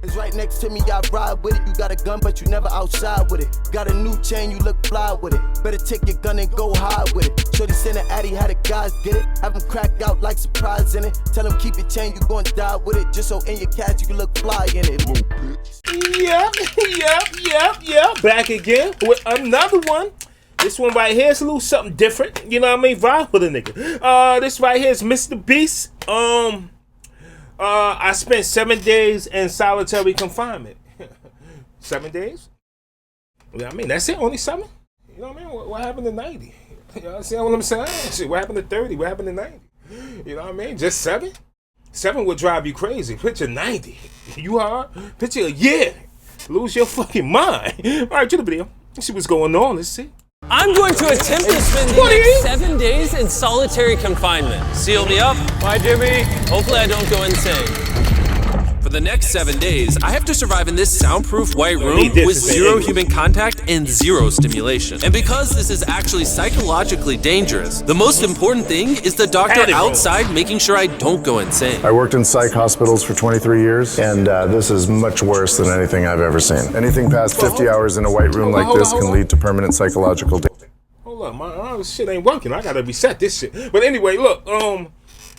It's right next to me, I ride with it. You got a gun, but you never outside with it. Got a new chain, you look fly with it. Better take your gun and go hide with it. Shorty send an addy, how the guys get it. Have them crack out like surprise in it. Tell them keep your chain, you gon' die with it. Just so in your cash you can look fly in it. Yep. Back again with another one. This one right here is a little something different. You know what I mean? Vibe with a nigga. This right here is Mr. Beast. I spent 7 days in solitary confinement. 7 days? You know what I mean? That's it? Only 7? You know what I mean? What happened to 90? You know what I'm saying? Shit, what happened to 30? What happened to 90? You know what I mean? Just 7? 7 would drive you crazy. Picture 90. You hard? Picture a year. Lose your fucking mind. All right, to the video. Let's see what's going on. Let's see. I'm going to attempt to spend the next 7 days in solitary confinement. Seal me up. Bye, Jimmy. Hopefully I don't go insane. For the next 7 days, I have to survive in this soundproof white room with 0 human contact and 0 stimulation. And because this is actually psychologically dangerous, the most important thing is the doctor outside making sure I don't go insane. I worked in psych hospitals for 23 years, and this is much worse than anything I've ever seen. Anything past 50 hours in a white room like this can lead to permanent psychological damage. Hold up, my shit ain't working. I gotta reset this shit. But anyway, look,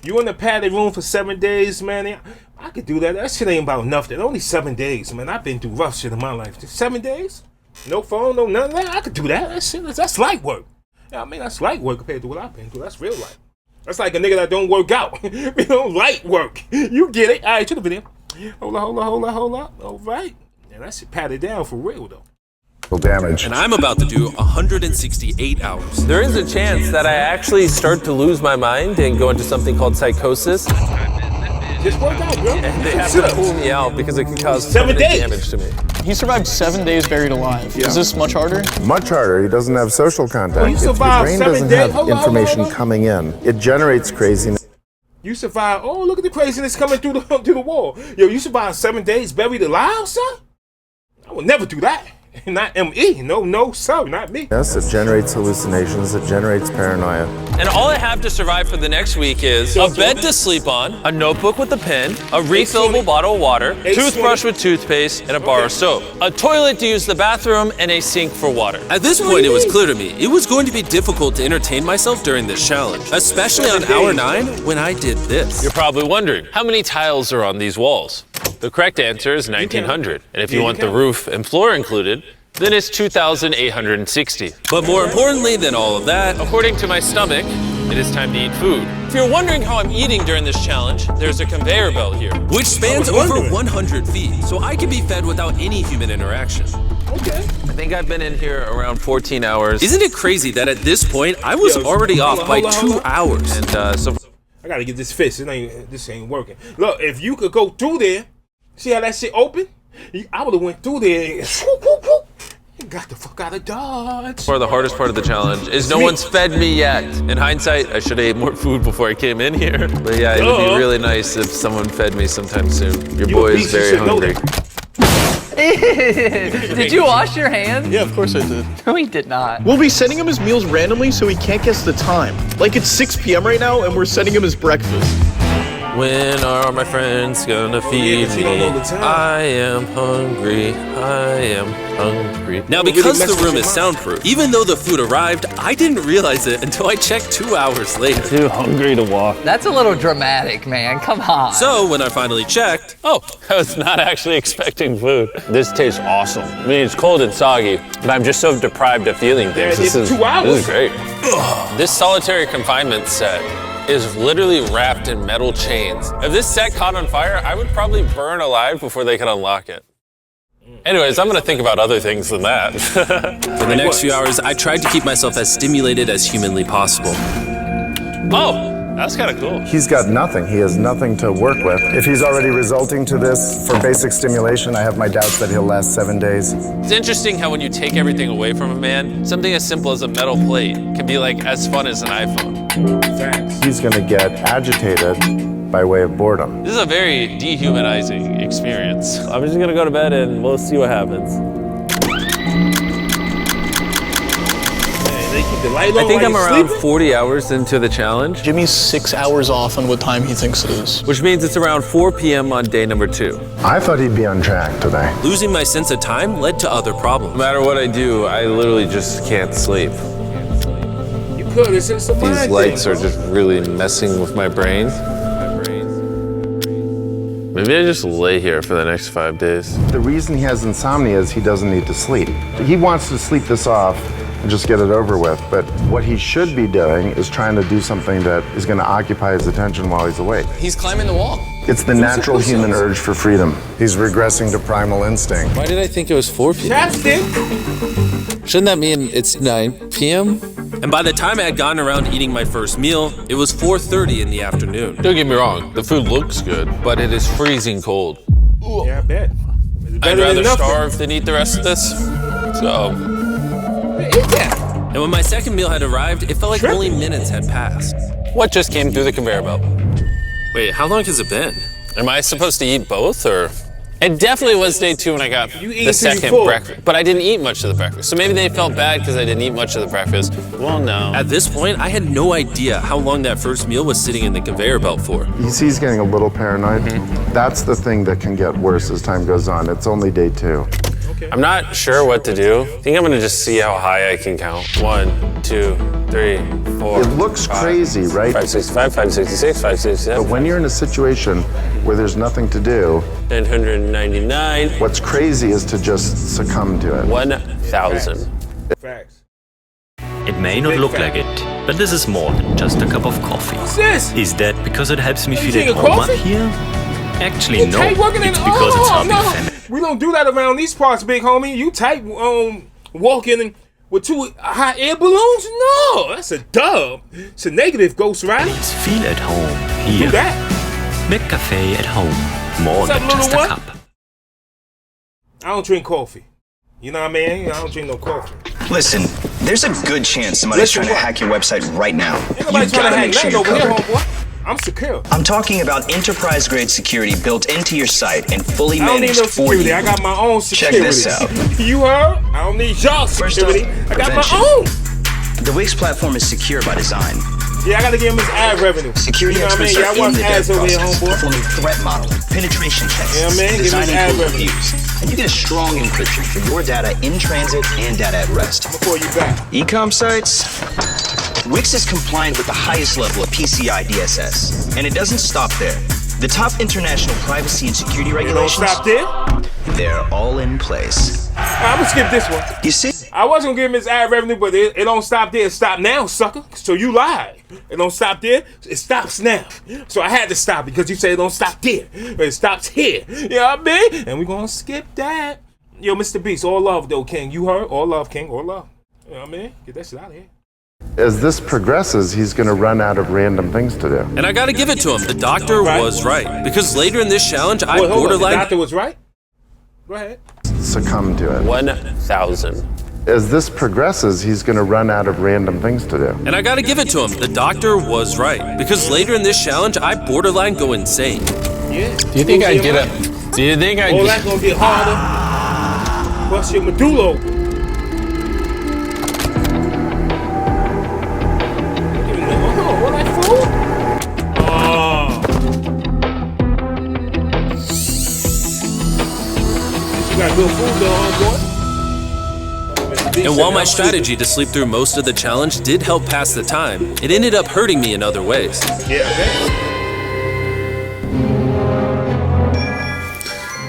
you in the padded room for 7 days, man. I could do that. That shit ain't about nothing. Only 7 days, man. I've been through rough shit in my life. Just 7 days? No phone, no none of that. I could do that. That's light work. Yeah, I mean, that's light work compared to what I've been through. That's real life. That's like a nigga that don't work out. You know, light work. You get it. All right, to the video. Hold up. All right. Yeah, that shit patted down for real, though. Damage. And I'm about to do 168 hours. There is a chance that I actually start to lose my mind and go into something called psychosis. Just work out, bro. And they have to pull me out because it can cause 7 days damage to me. He survived 7 days buried alive. Yeah. Is this much harder? Much harder. He doesn't have social contact. Well, if your brain doesn't have information coming in, it generates craziness. You survive. Oh, look at the craziness coming through the wall. Yo, you survived 7 days buried alive, son? I would never do that. Not M.E. No, sir, not me. Yes, it generates hallucinations, it generates paranoia. And all I have to survive for the next week is a bed to sleep on, a notebook with a pen, a refillable bottle of water, toothbrush with toothpaste, and a bar of soap, a toilet to use the bathroom, and a sink for water. At this point, it was clear to me it was going to be difficult to entertain myself during this challenge, especially on hour 9 when I did this. You're probably wondering, how many tiles are on these walls? The correct answer is 1,900. And if you want the roof and floor included, then it's 2,860. But more importantly than all of that, according to my stomach, it is time to eat food. If you're wondering how I'm eating during this challenge, there's a conveyor belt here, which spans over 100 feet, so I can be fed without any human interaction. Okay. I think I've been in here around 14 hours. Isn't it crazy that at this point, I was already off by 2 hours? And so I gotta get this fixed. This ain't working. Look, if you could go through there, see how that shit open? I would've went through there and got the fuck out of Dodge. For the hardest part of the challenge is no one's fed me yet. In hindsight, I should have ate more food before I came in here. But yeah, it would be really nice if someone fed me sometime soon. Your boy is very hungry. Did you wash your hands? Yeah, of course I did. No, he did not. We'll be sending him his meals randomly so he can't guess the time. Like it's 6 p.m. right now and we're sending him his breakfast. When are my friends gonna feed me? I am hungry, I am hungry. Now because the room is soundproof, even though the food arrived, I didn't realize it until I checked 2 hours later. Too hungry to walk. That's a little dramatic, man, come on. So when I finally checked, oh, I was not actually expecting food. This tastes awesome. I mean, it's cold and soggy, but I'm just so deprived of feeling things. This is 2 hours. This is great. This solitary confinement set is literally wrapped in metal chains. If this set caught on fire, I would probably burn alive before they could unlock it. Anyways, I'm gonna think about other things than that. For the next few hours, I tried to keep myself as stimulated as humanly possible. Oh, that's kind of cool. He's got nothing. He has nothing to work with. If he's already resulting to this for basic stimulation, I have my doubts that he'll last 7 days. It's interesting how when you take everything away from a man, something as simple as a metal plate can be like as fun as an iPhone. He's gonna get agitated by way of boredom. This is a very dehumanizing experience. I'm just gonna go to bed and we'll see what happens. They keep the light on I think while I'm you're around sleeping? 40 hours into the challenge, Jimmy's 6 hours off on what time he thinks it is. which means it's around 4 p.m. on day number 2. I thought he'd be on track today. Losing my sense of time led to other problems. No matter what I do, I literally just can't sleep. You could. It's a mind These thing, lights are bro. just really messing with my brain. Maybe I just lay here for the next 5 days. The reason he has insomnia is he doesn't need to sleep. He wants to sleep this off and just get it over with, but what he should be doing is trying to do something that is going to occupy his attention while he's awake. He's climbing the wall. It's the natural human urge for freedom. He's regressing to primal instinct. Why did I think it was 4 p.m.? Chapstick. Shouldn't that mean it's 9 p.m.? And by the time I had gotten around to eating my first meal, it was 4:30 in the afternoon. Don't get me wrong, the food looks good, but it is freezing cold. Yeah, I bet. It's I'd better rather than nothing. starve than eat the rest of this. So, Eat that. And when my second meal had arrived, it felt like only minutes had passed. what just came through the conveyor belt? Wait, how long has it been? Am I supposed to eat both, or? It definitely was day 2 when I got You eat the till you second full. breakfast, but I didn't eat much of the breakfast. So maybe they felt bad because I didn't eat much of the breakfast. Well, no. At this point, I had no idea how long that first meal was sitting in the conveyor belt for. You see he's getting a little paranoid. That's the thing that can get worse as time goes on. It's only day 2. I'm not sure what to do. I think I'm gonna just see how high I can count. 1, 2, 3, 4. It looks crazy, right? 565, 566, 567. But when you're in a situation where there's nothing to do, 999, what's crazy is to just succumb to it. 1,000. Facts. It may not Big look fact. like it, but this is more than just a cup of coffee. What's this? Is that because it helps me You feel drink at a home coffee? up here? Actually, You no. tight working in It's because it's our big no. family. We don't do that around these parts, big homie. You tight walking with 2 hot air balloons? No, that's a dub. It's a negative, Ghost Rider. Please feel at home Do here. that. McCafe at home. More What's up, than just a little one? cup. I don't drink coffee. You know what I mean? I don't drink no coffee. Listen, there's a good chance somebody's Listen trying to what? hack your website right now. Ain't nobody You've trying got to to hack make sure nothing you're over here, covered. homeboy. I'm secure. I'm talking about enterprise-grade security built into your site and fully I don't need managed no for security. you. I got my own Check security. this out. You heard? I don't need y'all First security. off, I got my prevention. own. The Wix platform is secure by design. Yeah, I gotta give him his ad revenue. Security You know what I mean? experts Y'all are in watch the ads dev over here, process, homeboy. performing threat modeling, penetration tests, Yeah, man, give me designing the ad code revenue. reviews, and you get a strong encryption for your data in transit and data at rest. Before you back. E-com sites? Wix is compliant with the highest level of PCI DSS, and it doesn't stop there. The top international privacy and security You don't regulations, stop there. they're all in place. I'm gonna skip this one. You see? I was gonna give him his ad revenue, but it don't stop there. It stopped now, sucker. So you lied. It don't stop there. It stops now. So I had to stop because you say it don't stop there. But it stops here. You know what I mean? And we gonna skip that. Yo, Mr. Beast, all love though, King. You heard? All love, King. All love. You know what I mean? Get that shit out of here. As this progresses, he's going to run out of random things to do. And I gotta give it to him, the doctor Right. was right. Because later in this challenge, I Wait, hold on. The borderline. doctor was right? Go ahead. Succumb to it. 1,000. As this progresses, he's going to run out of random things to do. And I gotta give it to him, the doctor was right. Because later in this challenge, I borderline go insane. Yeah. Do you think I'd get up? Do you think I'd All that's gonna get harder. Bust your medulla open. Oh, what that food? Oh. You got good food though, homeboy. And while my strategy to sleep through most of the challenge did help pass the time, it ended up hurting me in other ways. Yeah, okay.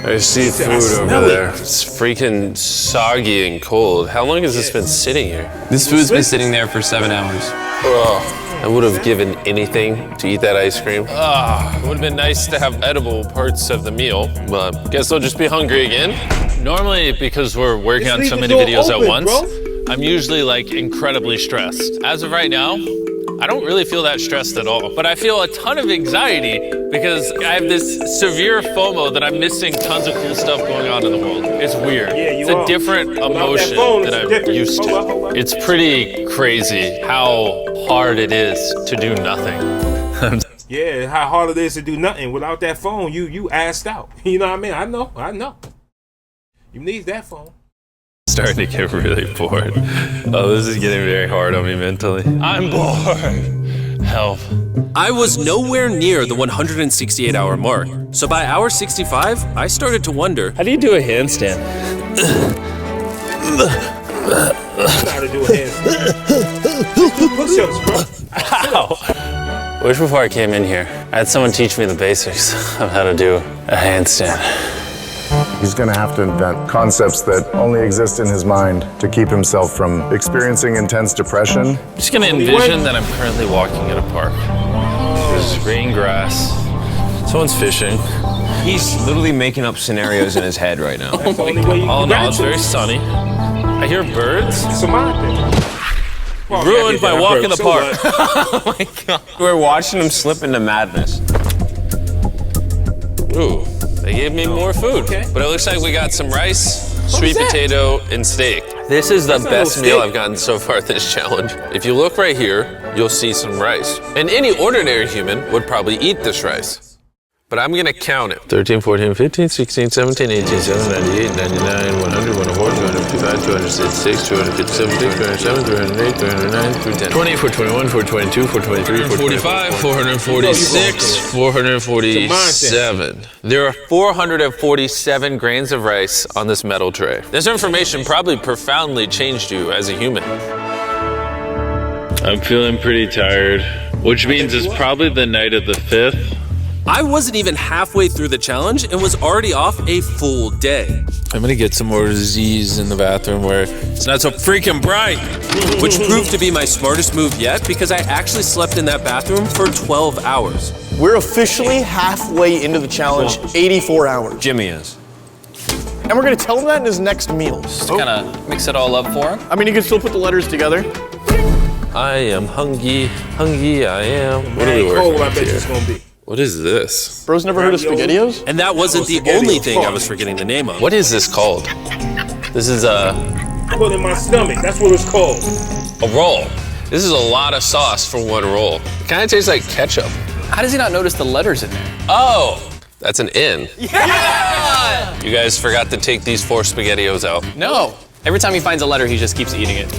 I see food over smell it. there. It's freaking soggy and cold. How long has this been sitting here? This food's been sitting there for 7 hours. Ugh, I would have given anything to eat that ice cream. It would have been nice to have edible parts of the meal, but guess I'll just be hungry again. Normally, because we're working Just on leave so the many door videos open, at once, bro. I'm usually like incredibly stressed. As of right now, I don't really feel that stressed at all, but I feel a ton of anxiety because I have this severe FOMO that I'm missing tons of cool stuff going on in the world. It's weird. Yeah, you it's a are. different Without that emotion phone, that it's I'm different. used to. Hold on. It's pretty crazy how hard it is to do nothing. Yeah, how hard it is to do nothing without that phone. You assed out. You know what I mean? I know. You need that phone. Starting to get really bored. Oh, this is getting very hard on me mentally. I'm bored. Help. I was nowhere near the 168-hour mark, so by hour 65, I started to wonder. How do you do a handstand? How to do a handstand. Do push-ups, bro. Ow! Wish before I came in here, I had someone teach me the basics of how to do a handstand. He's going to have to invent concepts that only exist in his mind to keep himself from experiencing intense depression. I'm just gonna envision that I'm currently walking in a park. There's green grass. Someone's fishing. He's literally making up scenarios in his head right now. That's the only way you All in can all, it's very sunny. I hear birds. It's a mind thing. Well, Ruined by walking the so park. Oh my God. We're watching him slip into madness. Ooh, they gave me more food. But it looks like we got some rice, sweet potato, and steak. This is the best meal I've gotten so far this challenge. If you look right here, you'll see some rice. And any ordinary human would probably eat this rice. But I'm gonna count it. 13, 14, 15, 16, 17, 18, 17, 98, 99, 100, 104, 255, 266, 257, 207, 308, 309, 310. 20, 421, 422, 423, 445, 446, 447. There are 447 grains of rice on this metal tray. This information probably profoundly changed you as a human. I'm feeling pretty tired, which means it's probably the night of the 5th. I wasn't even halfway through the challenge and was already off a full day. I'm gonna get some more Z's in the bathroom where it's not so freaking bright. Which proved to be my smartest move yet because I actually slept in that bathroom for 12 hours. We're officially halfway into the challenge, 84 hours. Jimmy is. And we're gonna tell him that in his next meal. Just kind of mix it all up for him. I mean, you can still put the letters together. I am hungry, hungry I am. What are we cold, working I with bet here? it's gonna be. What is this? Bro's never heard of SpaghettiOs? And that wasn't the only thing I was forgetting the name of. What is this called? This is a Put in my stomach. That's what it's called. roll. This is a lot of sauce for one roll. It kind of tastes like ketchup. How does he not notice the letters in there? Oh, that's an N. Yeah! You guys forgot to take these 4 SpaghettiOs out. No. Every time he finds a letter, he just keeps eating it.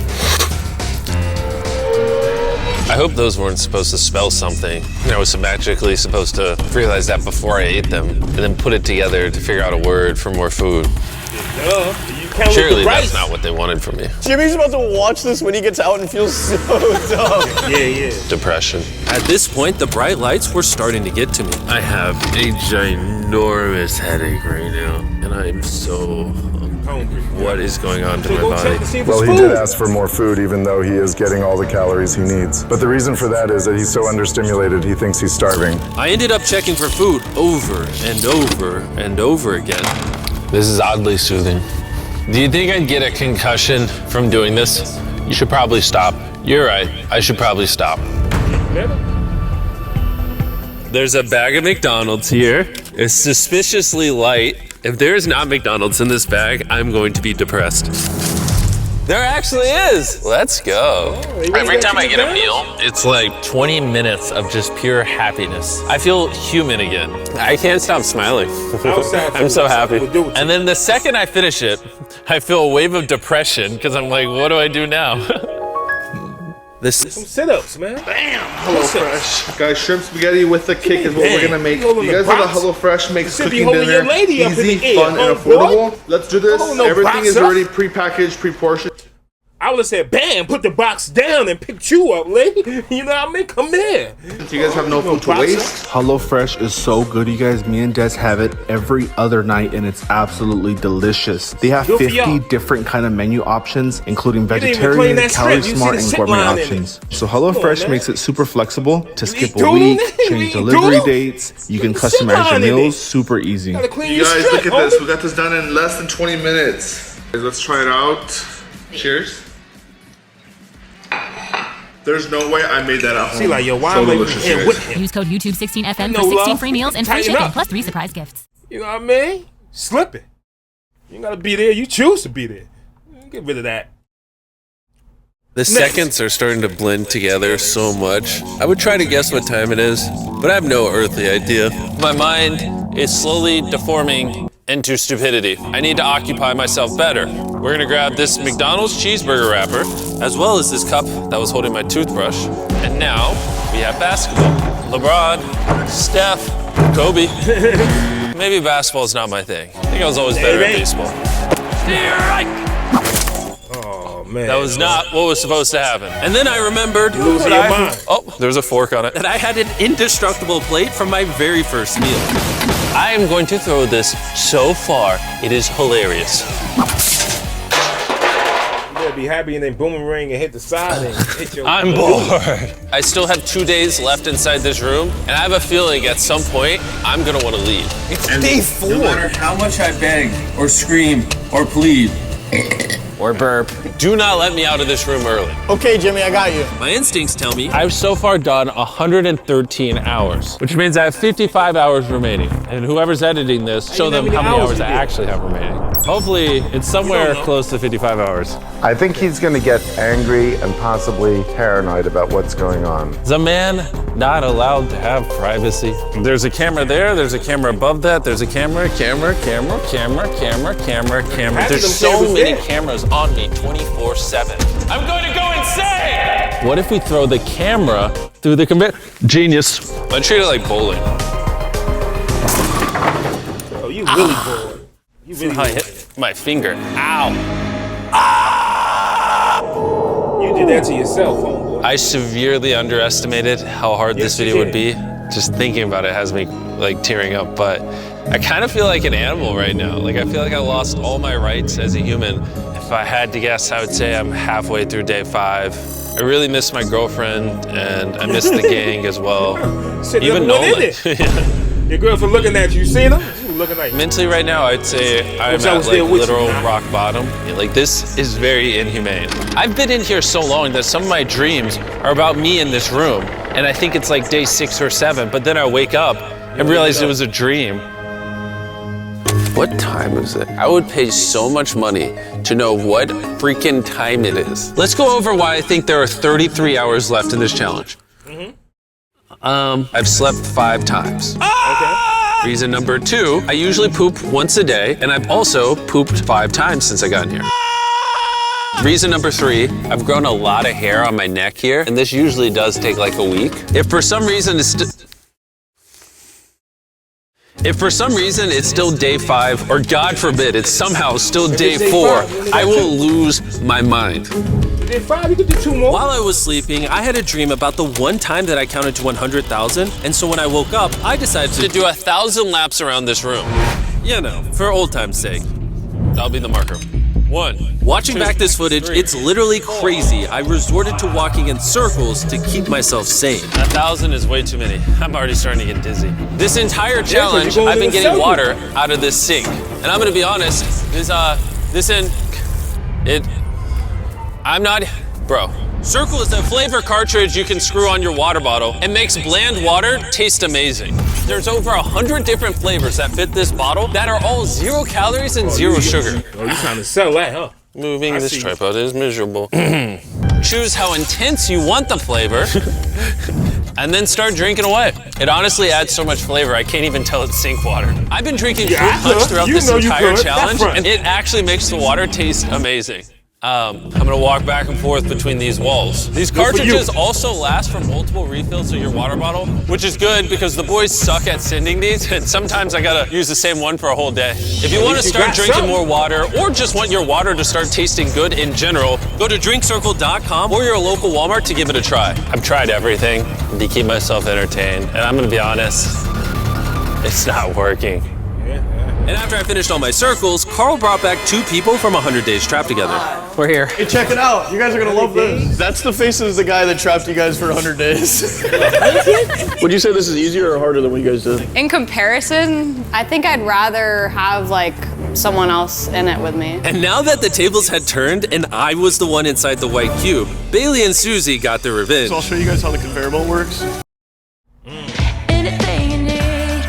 I hope those weren't supposed to spell something. I was magically supposed to realize that before I ate them, and then put it together to figure out a word for more food. You count Surely the rice. that's not what they wanted from me. Jimmy's about to watch this when he gets out and feels so dumb. Yeah. Depression. At this point, the bright lights were starting to get to me. I have a ginormous headache right now, and I'm so hungry. What is going on to my Go check body? to see if Well, it's he food. did ask for more food, even though he is getting all the calories he needs. But the reason for that is that he's so understimulated, he thinks he's starving. I ended up checking for food over and over and over again. This is oddly soothing. Do you think I'd get a concussion from doing this? You should probably stop. You're right. I should probably stop. There's a bag of McDonald's here. It's suspiciously light. If there is not McDonald's in this bag, I'm going to be depressed. There actually is. Let's go. Every time I get a meal, it's like 20 minutes of just pure happiness. I feel human again. I can't stop smiling. I'm so happy. And then the second I finish it, I feel a wave of depression because I'm like, what do I do now? Some sit-ups, man. Bam! HelloFresh. Guys, shrimp spaghetti with the kick is what we're gonna make. You You guys know that box. HelloFresh makes Should be cooking holding dinner your lady up in easy, the air, fun, and huh, affordable. boy? Let's do this. Oh, no Everything box is up. already pre-packaged, pre-portioned. I would have said, bam, put the box down and picked you up, lady. You know what I mean? Come here. So you guys have no food to waste. HelloFresh is so good, you guys. Me and Des have it every other night, and it's absolutely delicious. They have Good for 50 y'all. different kind of menu options, including didn't even vegetarian, clean that calorie script. You smart, see the and sit gourmet line in it. options. So Come on, HelloFresh man. makes it super flexible to skip a doodle week, in it? change You eat delivery doodle? dates. You can Put the sit customize your line in meals it. super easy. Gotta clean You your guys, strip, look at this. homie. We got this done in less than 20 minutes. Guys, let's try it out. Cheers. There's no way I made that at home. See, like, yo, why so am I delicious, here guys. with him? Use code YouTube16FM No for 16 love. free meals and free Tighten shipping, up. plus 3 surprise gifts. You know what I mean? Slip it. You ain't gotta be there. You choose to be there. Get rid of that. The seconds are starting to blend together so much. I would try to guess what time it is, but I have no earthly idea. My mind is slowly deforming and to stupidity. I need to occupy myself better. We're gonna grab this McDonald's cheeseburger wrapper, as well as this cup that was holding my toothbrush. And now we have basketball. LeBron, Steph, Kobe. Maybe basketball is not my thing. I think I was always better at baseball. Oh, man. That was not what was supposed to happen. And then I remembered Losing your mind. Oh, there's a fork on it. that I had an indestructible plate from my very first meal. I am going to throw this so far, it is hilarious. You better be happy and then boomerang and hit the side and hit your... I'm bored. I still have 2 days left inside this room, and I have a feeling at some point, I'm gonna wanna leave. It's day 4. No matter how much I beg, or scream, or plead, Or burp. Do not let me out of this room early. Okay, Jimmy, I got you. My instincts tell me I've so far done 113 hours, which means I have 55 hours remaining. And whoever's editing this, show them how many hours I actually have remaining. Hopefully, it's somewhere close to 55 hours. I think he's going to get angry and possibly paranoid about what's going on. Is a man not allowed to have privacy? There's a camera there, there's a camera above that, there's a camera. There's so many cameras on me 24/7. I'm going to go insane! What if we throw the camera through the Genius. I treat it like bowling. Oh, you really bored. You really I hit my finger. Ow. You did that to yourself, homeboy. I severely underestimated how hard this video would be. Just thinking about it has me like tearing up, but I kind of feel like an animal right now. Like I feel like I lost all my rights as a human. If I had to guess, I would say I'm halfway through day 5. I really miss my girlfriend and I miss the gang as well. Even Nolan. Your girlfriend looking at you, seen her? She was looking like... Mentally right now, I'd say I'm at like literal rock bottom. Like this is very inhumane. I've been in here so long that some of my dreams are about me in this room. And I think it's like day 6 or 7, but then I wake up and realize it was a dream. What time is it? I would pay so much money to know what freaking time it is. Let's go over why I think there are 33 hours left in this challenge. I've slept 5 times. Okay. Reason number 2, I usually poop once a day, and I've also pooped 5 times since I got in here. Reason number 3, I've grown a lot of hair on my neck here, and this usually does take like a week. If for some reason it's still day 5, or God forbid, it's somehow still day 4, I will lose my mind. Day 5, you could do 2 more. While I was sleeping, I had a dream about the one time that I counted to 100,000, and so when I woke up, I decided To do 1,000 laps around this room. you know, for old time's sake. That'll be the marker. 1. Watching back this footage, it's literally crazy. I resorted to walking in circles to keep myself sane. 1,000 is way too many. I'm already starting to get dizzy. This entire challenge, I've been getting water out of this sink. And I'm gonna be honest, bro. Circle is a flavor cartridge you can screw on your water bottle and makes bland water taste amazing. There's over 100 different flavors that fit this bottle that are all 0 calories and 0 sugar. Oh, you trying to sell that, huh? Moving this tripod is miserable. Choose how intense you want the flavor and then start drinking away. It honestly adds so much flavor, I can't even tell it's sink water. I've been drinking fruit punch throughout this entire challenge, and it actually makes the water taste amazing. I'm gonna walk back and forth between these walls. These cartridges also last for multiple refills of your water bottle, which is good because the boys suck at sending these, and sometimes I gotta use the same one for a whole day. If you wanna start drinking more water, or just want your water to start tasting good in general, go to drinkcircle.com or your local Walmart to give it a try. I've tried everything to keep myself entertained, and I'm gonna be honest, it's not working. And after I finished all my circles, Carl brought back 2 people from 100 Days Trapped Together. We're here. Hey, check it out. You guys are gonna love this. That's the face of the guy that trapped you guys for 100 days. Would you say this is easier or harder than what you guys did? In comparison, I think I'd rather have like someone else in it with me. And now that the tables had turned and I was the one inside the white cube, Bailey and Susie got their revenge. So I'll show you guys how the conveyor belt works.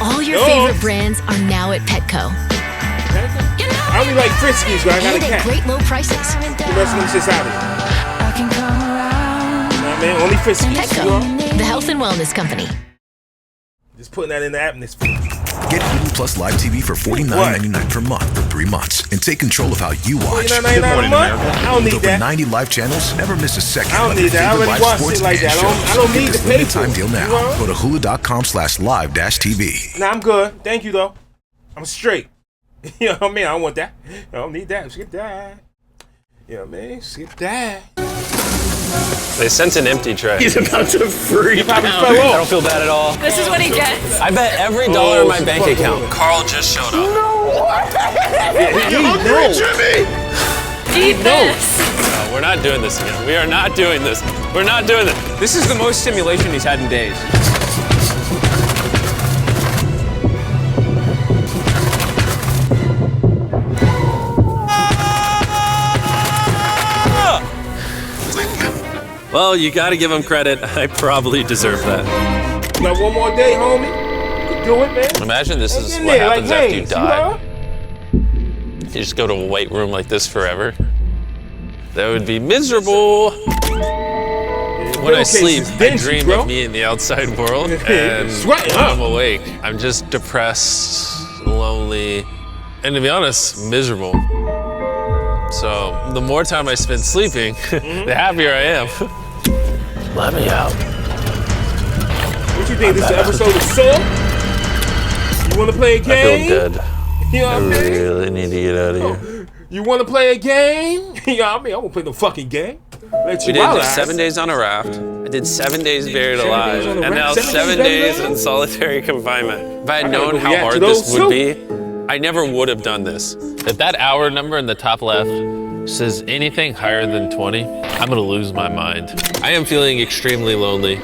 All your favorite brands are now at Petco. I only like Friskies, but I got a And cat. at great low prices. The rest of them shit's out of here. Nah, man, only Friskies. Petco, the health and wellness company. Just putting that in the atmosphere. Get Hulu Plus Live TV for $49.99 per month for 3 months and take control of how you watch. $49.99 a month? I don't need With over that. 90 live channels, never miss a second. I don't of your need that. I favorite already live watched sports it like and that. shows. I don't need Get to this pay limited for time it. deal now. You know? Go to hulu.com/live-tv. Nah, I'm good. Thank you, though. I'm straight. You know what I mean? I don't want that. I don't need that. Skip that. You know what I mean? Skip that. They sent an empty tray. He's about to freak He probably out. fell I off. don't feel bad at all. This is what he gets. I bet every dollar in my bank account. Carl just showed up. Eat this. No, we're not doing this again. We are not doing this. We're not doing this. This is the most stimulation he's had in days. Well, you gotta give him credit. I probably deserve that. Now, one more day, homie. You can do it, man. Imagine this is Hang in what there, happens like after you Hayes, die. You just go to a white room like this forever. That would be miserable. When I sleep, I dream of me in the outside world, and when I'm awake, I'm just depressed, lonely, and to be honest, miserable. So the more time I spend sleeping, the happier I am. Let me out. What you think? This is an episode of Saw? You want to play a I game? feel dead. You know what I mean? really need to get out of here. You want to play a game? You know what I mean? I won't play no fucking game. Let We you did out. 7 days on a raft. I did 7 days buried 7 alive, days on a and now raft? 7 days in solitary confinement. If I had known how hard this would be, I never would have done this. If that hour number in the top left says anything higher than 20, I'm gonna lose my mind. I am feeling extremely lonely.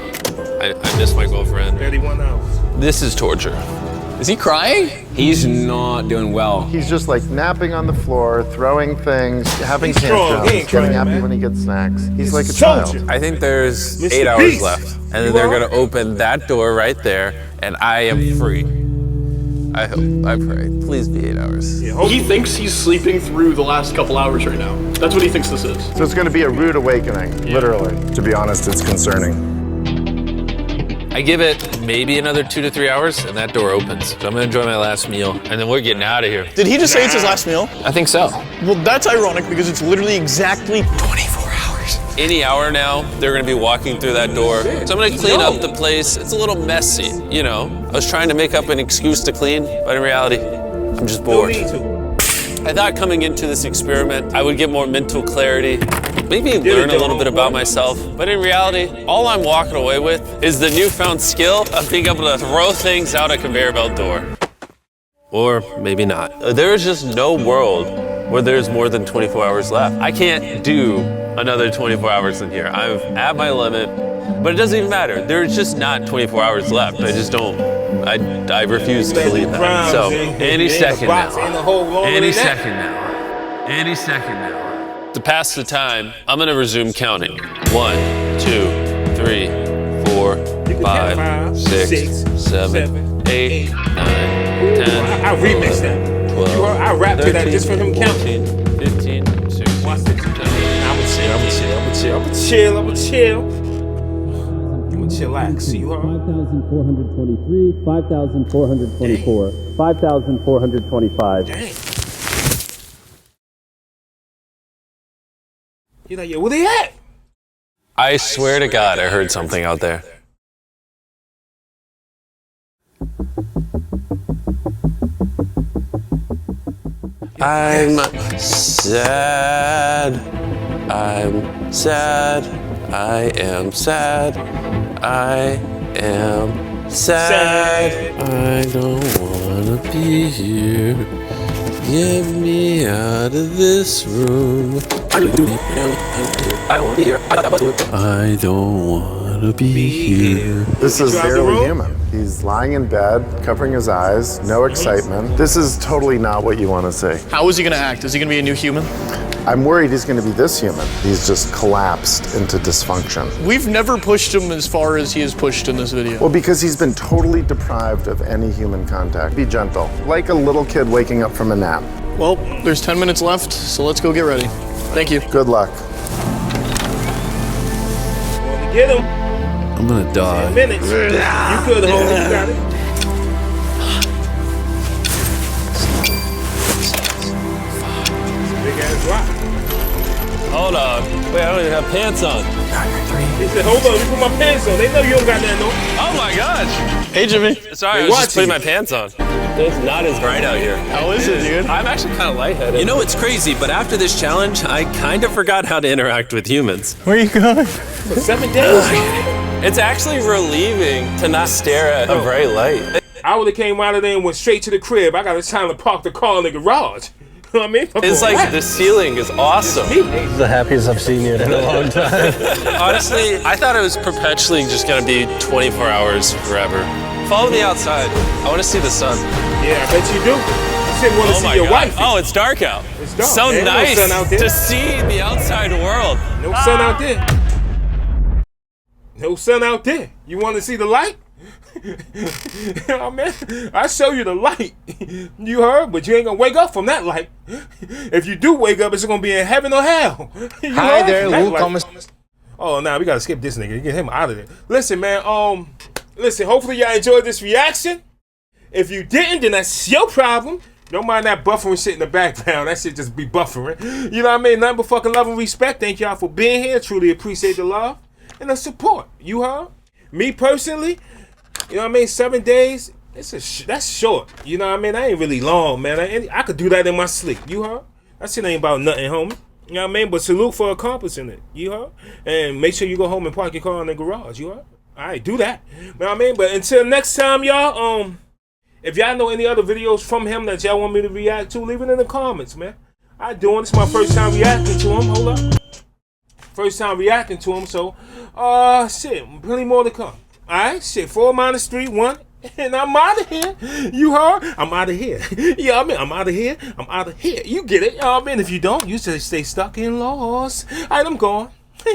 I miss my girlfriend. 31 hours. This is torture. Is he crying? He's not doing well. He's just like napping on the floor, throwing things, having He's strong. tantrums, He ain't getting crying, happy man. when he gets snacks. He's like a soldier. child. I think there's Mr. 8 hours Beast. left, and then You they're are? gonna open that door right there, and I am free. I hope, I pray. Please be 8 hours. Yeah, He hopefully. thinks he's sleeping through the last couple hours right now. That's what he thinks this is. So it's going to be a rude awakening, literally. To be honest, it's concerning. I give it maybe another 2 to 3 hours, and that door opens. So I'm gonna enjoy my last meal, and then we're getting out of here. Did he just say it's his last meal? I think so. Well, that's ironic because it's literally exactly 24 hours. Any hour now, they're gonna be walking through that door. So I'm gonna clean up the place. It's a little messy, you know. I was trying to make up an excuse to clean, but in reality, I'm just No bored. need to. I thought coming into this experiment, I would get more mental clarity, maybe learn a little bit about myself. But in reality, all I'm walking away with is the newfound skill of being able to throw things out a conveyor belt door. Or maybe not. There is just no world where there's more than 24 hours left. I can't do another 24 hours in here. I'm at my limit, but it doesn't even matter. There's just not 24 hours left. I just don't. I refuse to believe that. So any second now. Any second now. Any second now. To pass the time, I'm gonna resume counting. 1, 2, 3, 4, 5, 6, 7, 8, 9, 10. I remixed that. 12, You heard? I rapped to that just for him counting. 15, 16, Watch this. 17. I'ma chillax. You heard? 5,423, 5,424, 5,425. Dang. You're like, yo, where they at? I swear to God, I heard something out there. I'm sad. I'm sad. I am sad. I am sad. I don't wanna be here. Get me out of this room. I don't wanna be here. This is barely human. He's lying in bed, covering his eyes, no excitement. This is totally not what you want to see. How is he gonna act? Is he gonna be a new human? I'm worried he's going to be this human. He's just collapsed into dysfunction. We've never pushed him as far as he is pushed in this video. Well, because he's been totally deprived of any human contact. Be gentle, like a little kid waking up from a nap. Well, there's 10 minutes left, so let's go get ready. Thank you. Good luck. Get him. I'm gonna die. 10 minutes. You could, homie. You got it. Hold on. Wait, I don't even have pants on. He said, hold on, let me put my pants on. They know you don't got nothing on. Oh my gosh. Hey, Jimmy. Sorry, I was just putting my pants on. It's not as bright out here. How is it, dude? I'm actually kind of lightheaded. You know, it's crazy, but after this challenge, I kind of forgot how to interact with humans. Where are you going? For 7 days. It's actually relieving to not stare at a bright light. I would have came out of there and went straight to the crib. I got a time to park the car in the garage. You know what I mean? It's like the ceiling is awesome. This is the happiest I've seen you in a long time. Honestly, I thought it was perpetually just gonna be 24 hours forever. Follow me outside. I want to see the sun. Yeah, I bet you do. You shouldn't want to see your wife. Oh, it's dark out. It's dark. So man. nice No sun out there. to see the outside world. No sun out there. No sun out there. You want to see the light? Oh, man, I show you the light. You heard? But you ain't gonna wake up from that light. If you do wake up, it's gonna be in heaven or hell. You Hi heard? there, welcome. Oh, nah, we gotta skip this nigga. Get him out of there. Listen, man. Listen. Hopefully y'all enjoyed this reaction. If you didn't, then that's your problem. Don't mind that buffering shit in the background. That shit just be buffering. You know what I mean? Nothing but fucking love and respect. Thank y'all for being here. Truly appreciate the love and the support. You heard? Me personally. You know what I mean? 7 days, that's short. You know what I mean? That ain't really long, man. I could do that in my sleep. You heard? That shit ain't about nothing, homie. You know what I mean? But salute for accomplishing it. You heard? And make sure you go home and park your car in the garage. You heard? All right, do that. You know what I mean? But until next time, y'all, if y'all know any other videos from him that y'all want me to react to, leave it in the comments, man. I doing this. My first time reacting to him. Hold up. First time reacting to him, so, shit, plenty more to come. Alright, shit, 4 minus 3, 1, and I'm out of here. You heard? I'm out of here. You know what I mean? I'm out of here. I'm out of here. You get it? You know what I mean? If you don't, you just stay stuck in loss. Alright, I'm gone.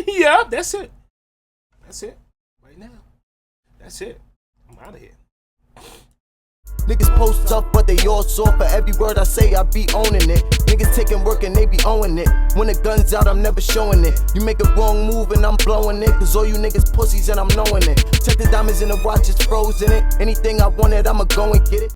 Yeah, that's it. That's it. Right now. That's it. I'm out of here. Niggas post tough, but they all soft. For every word I say, I be owning it. Niggas taking work and they be owning it. When the gun's out, I'm never showing it. You make a wrong move and I'm blowing it. Cause all you niggas pussies and I'm knowing it. Check the diamonds in the watch, it's frozen it. Anything I wanted, I'ma go and get it.